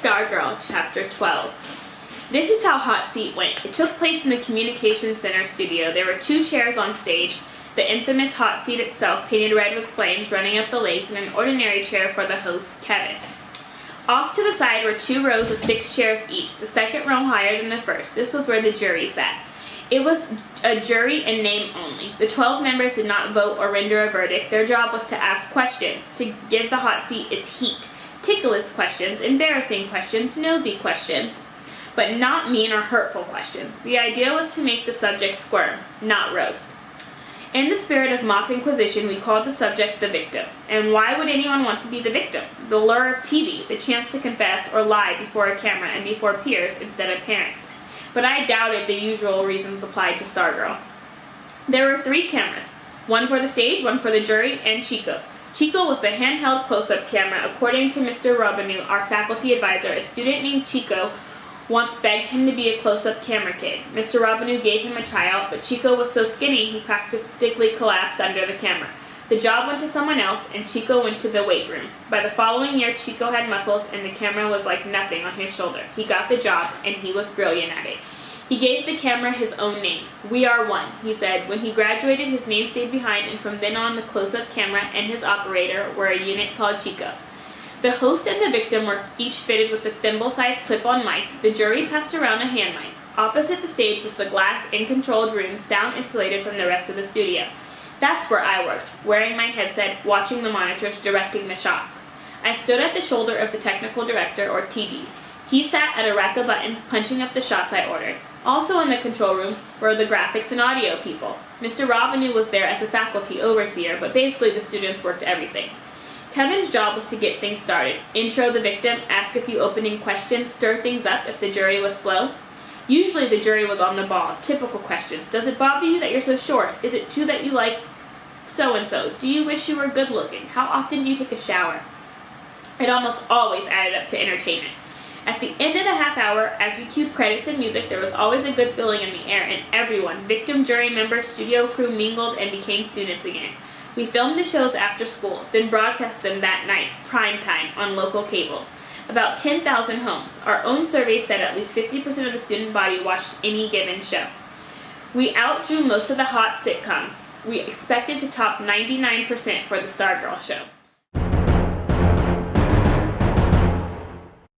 Stargirl Chapter 12. This is how Hot Seat went. It took place in the Communications Center studio. There were 2 chairs on stage, the infamous Hot Seat itself painted red with flames running up the lace, and an ordinary chair for the host, Kevin. Off to the side were 2 rows of 6 chairs each, the second row higher than the first. This was where the jury sat. It was a jury in name only. The 12 members did not vote or render a verdict. Their job was to ask questions, to give the hot seat its heat. Ticklish questions, embarrassing questions, nosy questions, but not mean or hurtful questions. The idea was to make the subject squirm, not roast. In the spirit of mock inquisition, we called the subject the victim. And why would anyone want to be the victim? The lure of TV, the chance to confess or lie before a camera and before peers instead of parents. But I doubted the usual reasons applied to Stargirl. There were 3 cameras, one for the stage, one for the jury, and Chico. Chico was the handheld close-up camera. According to Mr. Robinu, our faculty advisor, a student named Chico once begged him to be a close-up camera kid. Mr. Robinu gave him a tryout, but Chico was so skinny he practically collapsed under the camera. The job went to someone else, and Chico went to the weight room. By the following year, Chico had muscles, and the camera was like nothing on his shoulder. He got the job, and he was brilliant at it. He gave the camera his own name. "We are one," he said. When he graduated, his name stayed behind, and from then on, the close-up camera and his operator were a unit called Chico. The host and the victim were each fitted with a thimble-sized clip-on mic. The jury passed around a hand mic. Opposite the stage was the glass in controlled room, sound insulated from the rest of the studio. That's where I worked, wearing my headset, watching the monitors, directing the shots. I stood at the shoulder of the technical director, or TD. He sat at a rack of buttons, punching up the shots I ordered. Also in the control room were the graphics and audio people. Mr. Robinu was there as a faculty overseer, but basically the students worked everything. Kevin's job was to get things started. Intro the victim, ask a few opening questions, stir things up if the jury was slow. Usually the jury was on the ball. Typical questions. Does it bother you that you're so short? Is it true that you like so-and-so? Do you wish you were good looking? How often do you take a shower? It almost always added up to entertainment. At the end of the half hour, as we cued credits and music, there was always a good feeling in the air, and everyone, victim, jury members, studio crew, mingled and became students again. We filmed the shows after school, then broadcast them that night, prime time, on local cable. About 10,000 homes. Our own survey said at least 50% of the student body watched any given show. We outdrew most of the hot sitcoms. We expected to top 99% for the Stargirl show.